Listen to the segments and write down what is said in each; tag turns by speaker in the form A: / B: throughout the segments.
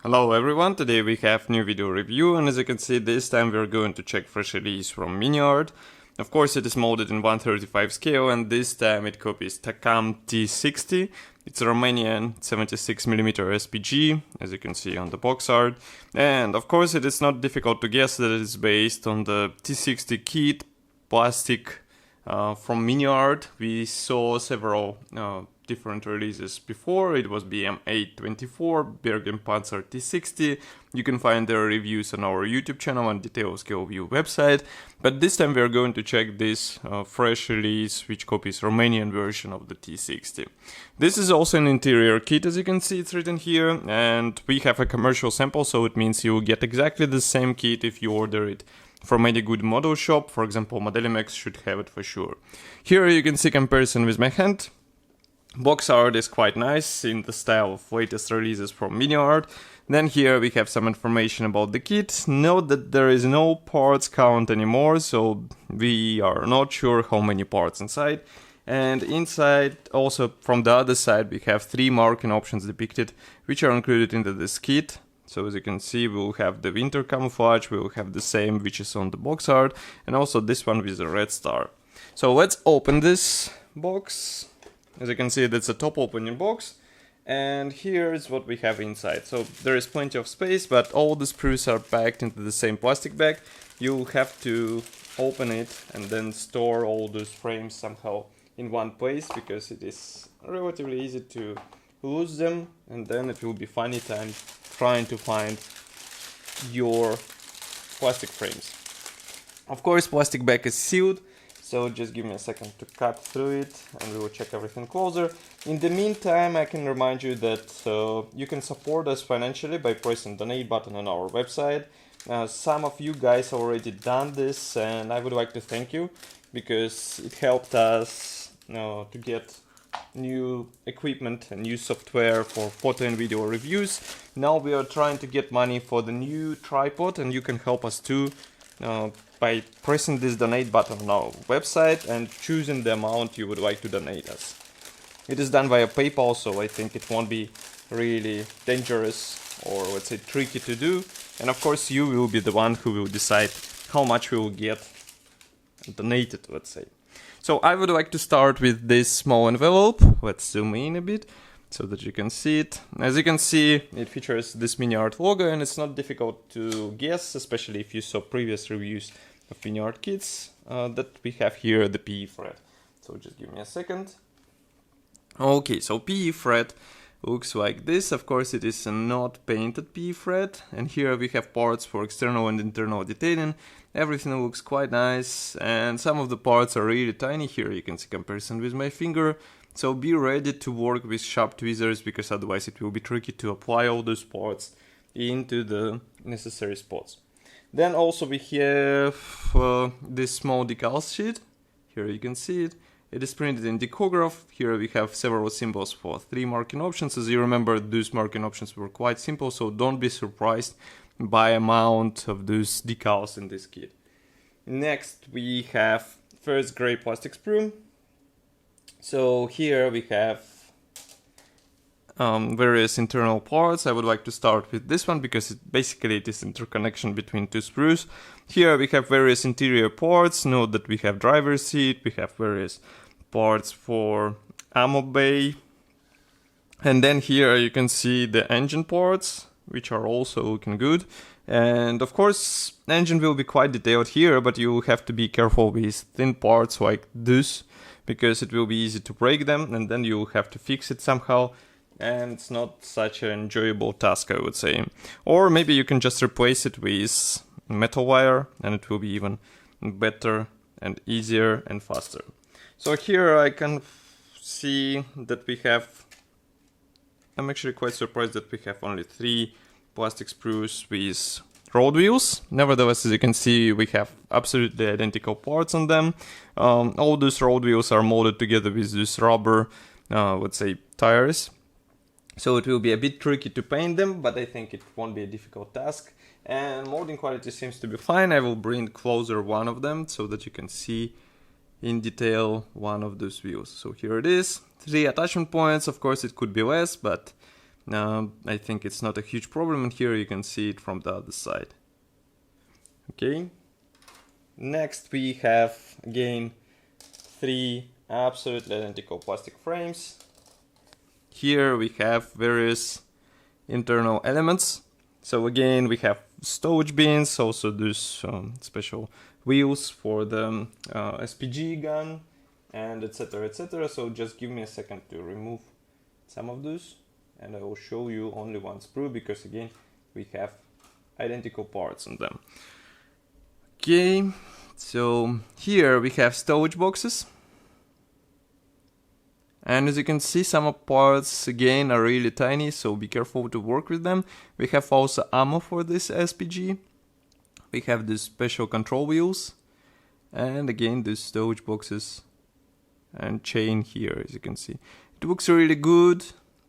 A: Hello everyone, today we have new video review, and as you can see this time we're going to check fresh release from Miniart. Of course it is molded in 1/35 scale, and this time it copies TACAM T-60. It's a Romanian 76mm SPG, as you can see on the box art. And of course it is not difficult to guess that it is based on the T-60 kit plastic from Miniart. We saw several different releases before. It was BM824, Bergen Panzer T-60. You can find their reviews on our YouTube channel and DetailScaleView website. But this time we are going to check this fresh release, which copies Romanian version of the T-60. This is also an interior kit, as you can see, it's written here, and we have a commercial sample, so it means you will get exactly the same kit if you order it from any good model shop. For example, Modelimex should have it for sure. Here you can see comparison with my hand. Box art is quite nice in the style of latest releases from Miniart. Then here we have some information about the kit. Note that there is no parts count anymore, so we are not sure how many parts inside. And inside, also from the other side, we have 3 marking options depicted, which are included into this kit. So as you can see, we'll have the winter camouflage, we'll have the same which is on the box art, and also this one with a red star. So let's open this box. As you can see, that's a top opening box, and here is what we have inside. So there is plenty of space, but all the sprues are packed into the same plastic bag. You'll have to open it and then store all those frames somehow in one place, because it is relatively easy to lose them, and then it will be funny time trying to find your plastic frames. Of course, plastic bag is sealed. So just give me a second to cut through it and we will check everything closer. In the meantime, I can remind you that you can support us financially by pressing the donate button on our website. Some of you guys already done this, and I would like to thank you, because it helped us to get new equipment and new software for photo and video reviews. Now we are trying to get money for the new tripod, and you can help us too. By pressing this donate button on our website and choosing the amount you would like to donate us. It is done via PayPal, so I think it won't be really dangerous or, let's say, tricky to do. And of course you will be the one who will decide how much we will get donated, let's say. So I would like to start with this small envelope. Let's zoom in a bit so that you can see it. As you can see, it features this Miniart logo, and it's not difficult to guess, especially if you saw previous reviews of Miniart kits, that we have here the PE thread. So just give me a second. Okay, so PE thread looks like this. Of course, it is a not painted PE thread, and here we have parts for external and internal detailing. Everything looks quite nice, and some of the parts are really tiny. Here you can see comparison with my finger. So be ready to work with sharp tweezers, because otherwise it will be tricky to apply all those parts into the necessary spots. Then also we have this small decals sheet. Here you can see it. It is printed in decograph. Here we have several symbols for 3 marking options. As you remember, those marking options were quite simple, so don't be surprised by amount of those decals in this kit. Next we have first gray plastic sprue. So here we have various internal parts. I would like to start with this one, because it is interconnection between 2 sprues. Here we have various interior parts. Note that we have driver's seat, we have various parts for ammo bay. And then here you can see the engine parts, which are also looking good. And of course, engine will be quite detailed here, but you have to be careful with thin parts like this, because it will be easy to break them, and then you have to fix it somehow, and it's not such an enjoyable task, I would say. Or maybe you can just replace it with metal wire, and it will be even better and easier and faster. So here I can see that we have, I'm actually quite surprised that we have only 3 plastic sprues with road wheels. Nevertheless, as you can see, we have absolutely identical parts on them. All those road wheels are molded together with this rubber, let's say, tires. So it will be a bit tricky to paint them, but I think it won't be a difficult task. And molding quality seems to be fine. I will bring closer one of them so that you can see in detail one of those wheels. So here it is, 3 attachment points. Of course it could be less, but I think it's not a huge problem, and here you can see it from the other side. Okay. Next we have again 3 absolutely identical plastic frames. Here we have various internal elements. So again we have stowage bins, also these special wheels for the SPG gun, and etc, etc. So just give me a second to remove some of those, and I will show you only one sprue, because again we have identical parts on them. Okay, so here we have stowage boxes, and as you can see, some parts again are really tiny, so be careful to work with them. We have also ammo for this SPG. We have these special control wheels, and again these stowage boxes and chain here, as you can see. It looks really good,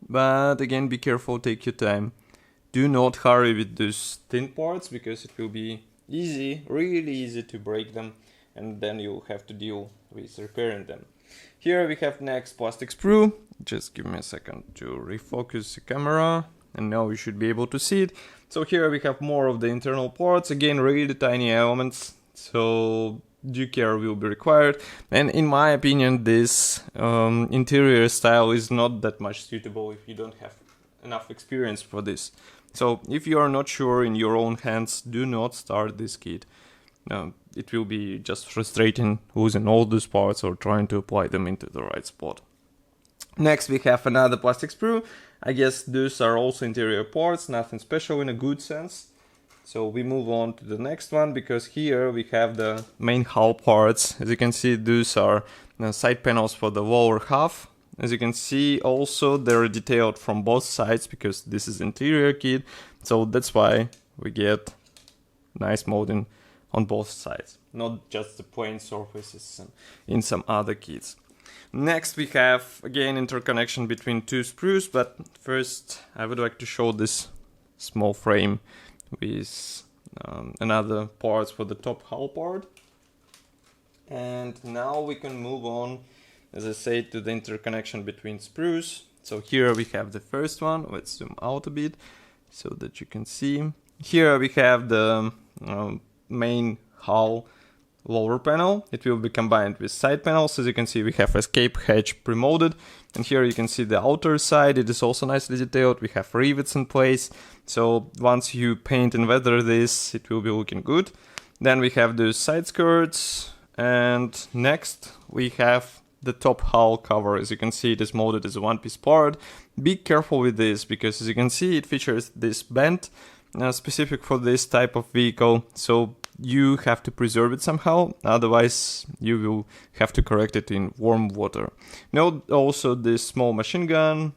A: but again be careful, take your time. Do not hurry with these thin parts, because it will be easy, really easy to break them, and then you'll have to deal with repairing them. Here we have next plastic sprue. Just give me a second to refocus the camera, and now you should be able to see it. So here we have more of the internal parts, again really tiny elements, so due care will be required. And in my opinion, this interior style is not that much suitable if you don't have enough experience for this. So if you are not sure in your own hands, do not start this kit. It will be just frustrating losing all these parts or trying to apply them into the right spot. Next we have another plastic sprue. I guess these are also interior parts, nothing special in a good sense. So we move on to the next one, because here we have the main hull parts. As you can see, these are side panels for the lower half. As you can see, also they're detailed from both sides, because this is interior kit, so that's why we get nice molding on both sides, not just the plain surfaces in some other kits. Next we have again interconnection between 2 sprues, but first I would like to show this small frame with another parts for the top hull part. And now we can move on, as I said, to the interconnection between sprues. So here we have the first one. Let's zoom out a bit so that you can see. Here we have the main hull lower panel. It will be combined with side panels. As you can see, we have escape hatch pre-molded, and here you can see the outer side. It is also nicely detailed. We have rivets in place, so once you paint and weather this, it will be looking good. Then we have the side skirts, and next we have the top hull cover. As you can see, it is molded as a one-piece part. Be careful with this, because as you can see, it features this bend specific for this type of vehicle, so you have to preserve it somehow, otherwise you will have to correct it in warm water. Note also this small machine gun,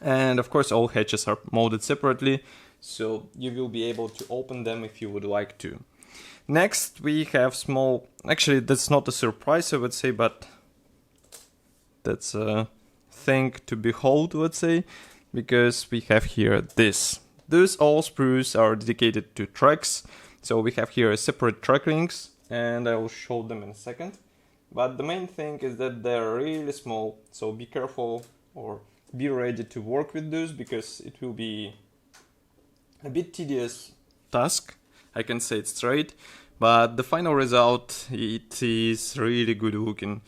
A: and of course all hatches are molded separately, so you will be able to open them if you would like to. Next we have small, actually that's not a surprise I would say, but that's a thing to behold, let's say, because we have here this. These all sprues are dedicated to tracks. So we have here separate track rings, and I will show them in a second. But the main thing is that they're really small, so be careful or be ready to work with those, because it will be a bit tedious task. I can say it straight, but the final result, it is really good looking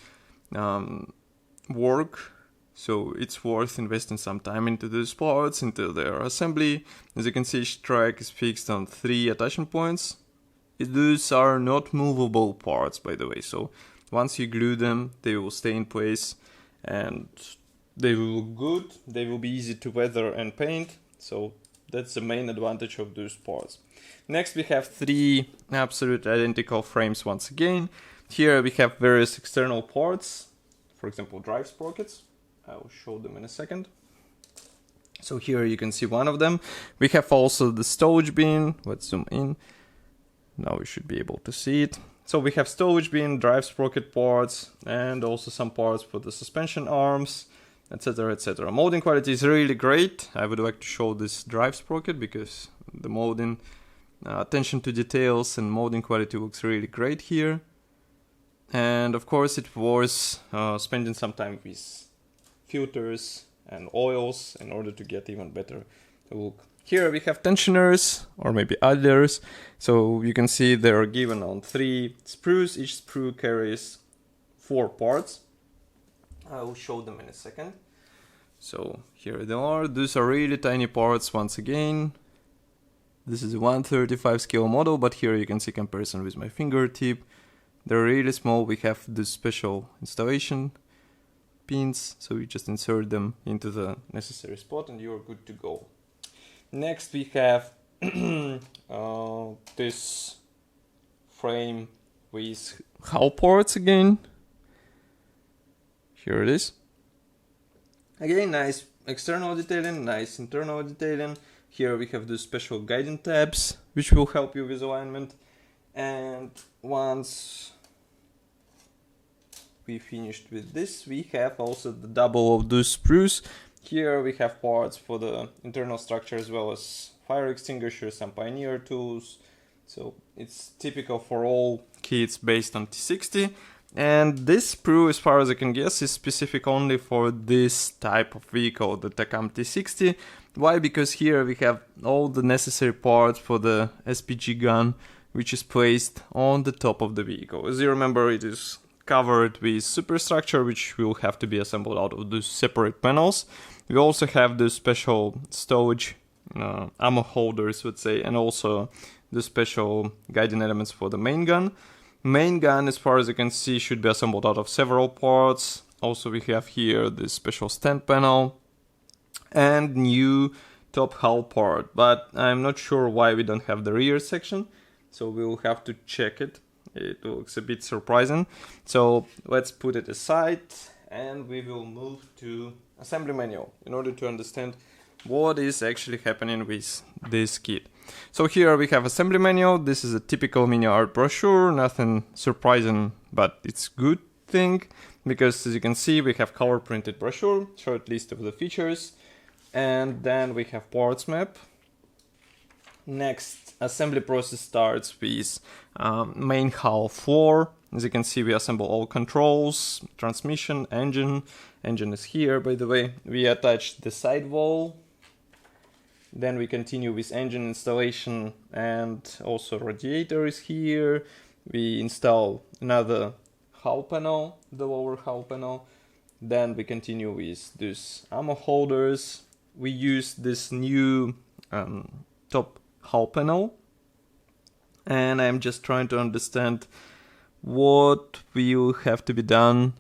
A: work. So it's worth investing some time into these parts, into their assembly. As you can see, each track is fixed on 3 attachment points. These are not movable parts, by the way, so once you glue them, they will stay in place and they will look good. They will be easy to weather and paint, so that's the main advantage of those parts. Next we have 3 absolute identical frames once again. Here we have various external parts, for example drive sprockets. I will show them in a second. So here you can see one of them. We have also the stowage bin. Let's zoom in. Now we should be able to see it. So we have stowage bin, drive sprocket parts, and also some parts for the suspension arms, etc, etc. Molding quality is really great. I would like to show this drive sprocket because the molding, attention to details and molding quality looks really great here. And of course it was spending some time with filters and oils in order to get even better look. Here we have tensioners or maybe idlers. So you can see they are given on 3 sprues. Each sprue carries 4 parts. I will show them in a second. So here they are. These are really tiny parts once again. This is a 1/35 scale model, but here you can see comparison with my fingertip. They're really small. We have this special installation pins, so you just insert them into the necessary spot and you're good to go. Next we have this frame with hull parts again. Here it is. Again, nice external detailing, nice internal detailing. Here we have the special guiding tabs, which will help you with alignment. And once we finished with this, we have also the double of those sprues. Here we have parts for the internal structure as well as fire extinguishers and Pioneer tools. So it's typical for all kits based on T-60. And this sprue, as far as I can guess, is specific only for this type of vehicle, the TACAM T-60. Why? Because here we have all the necessary parts for the SPG gun, which is placed on the top of the vehicle. As you remember, it is covered with superstructure, which will have to be assembled out of those separate panels. We also have the special storage ammo holders, let's say, and also the special guiding elements for the main gun. Main gun, as far as you can see, should be assembled out of several parts. Also, we have here this special stand panel and new top hull part, but I'm not sure why we don't have the rear section, so we'll have to check it. It looks a bit surprising. So let's put it aside and we will move to assembly manual in order to understand what is actually happening with this kit. So here we have assembly manual. This is a typical Miniart brochure, nothing surprising, but it's good thing because as you can see we have color printed brochure, short list of the features, and then we have parts map. Next, assembly process starts with main hull floor. As you can see, we assemble all controls, transmission, engine. Engine is here, by the way. We attach the sidewall. Then we continue with engine installation, and also radiator is here. We install another hull panel, the lower hull panel. Then we continue with these ammo holders. We use this new top hull panel, and I'm just trying to understand what will have to be done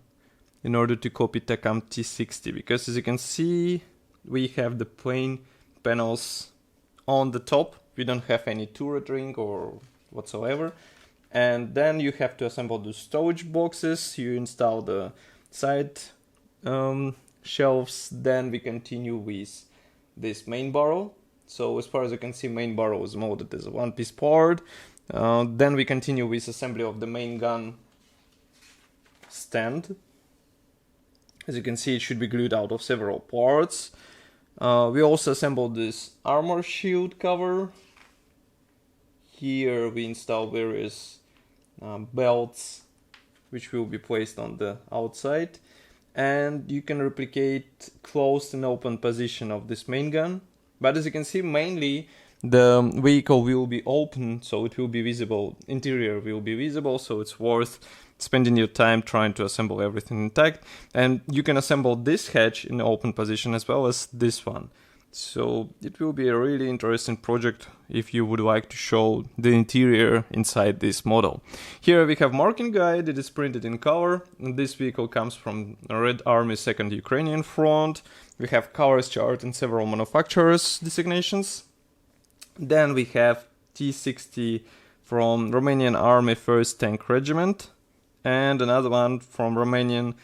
A: in order to copy TACAM T-60, because as you can see we have the plain panels on the top. We don't have any turret ring or whatsoever, and then you have to assemble the storage boxes. You install the side shelves. Then we continue with this main barrel. So as far as you can see, main barrel is molded as a one-piece part. Then we continue with assembly of the main gun stand. As you can see, it should be glued out of several parts. We also assembled this armor shield cover. Here we install various belts which will be placed on the outside. And you can replicate closed and open position of this main gun. But as you can see, mainly the vehicle will be open, so it will be visible, interior will be visible, so it's worth spending your time trying to assemble everything intact. And you can assemble this hatch in open position as well as this one. So it will be a really interesting project if you would like to show the interior inside this model. Here we have marking guide. It is printed in color, and this vehicle comes from Red Army 2nd Ukrainian Front. We have colors chart and several manufacturers designations. Then we have T-60 from Romanian Army 1st Tank Regiment, and another one from Romanian,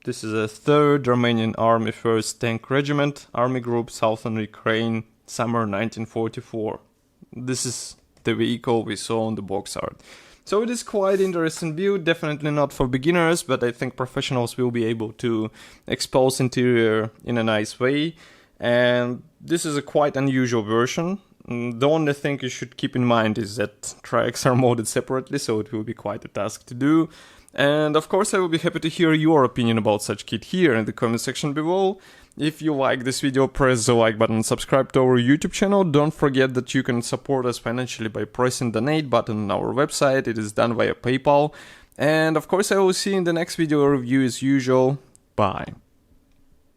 A: this is a 3rd Romanian Army 1st Tank Regiment, Army Group, Southern Ukraine, summer 1944. This is the vehicle we saw on the box art. So it is quite interesting view, definitely not for beginners, but I think professionals will be able to expose interior in a nice way. And this is a quite unusual version. The only thing you should keep in mind is that tracks are molded separately, so it will be quite a task to do. And of course I will be happy to hear your opinion about such kit here in the comment section below. If you like this video, press the like button and subscribe to our YouTube channel. Don't forget that you can support us financially by pressing the donate button on our website. It is done via PayPal. And of course I will see you in the next video review as usual. Bye.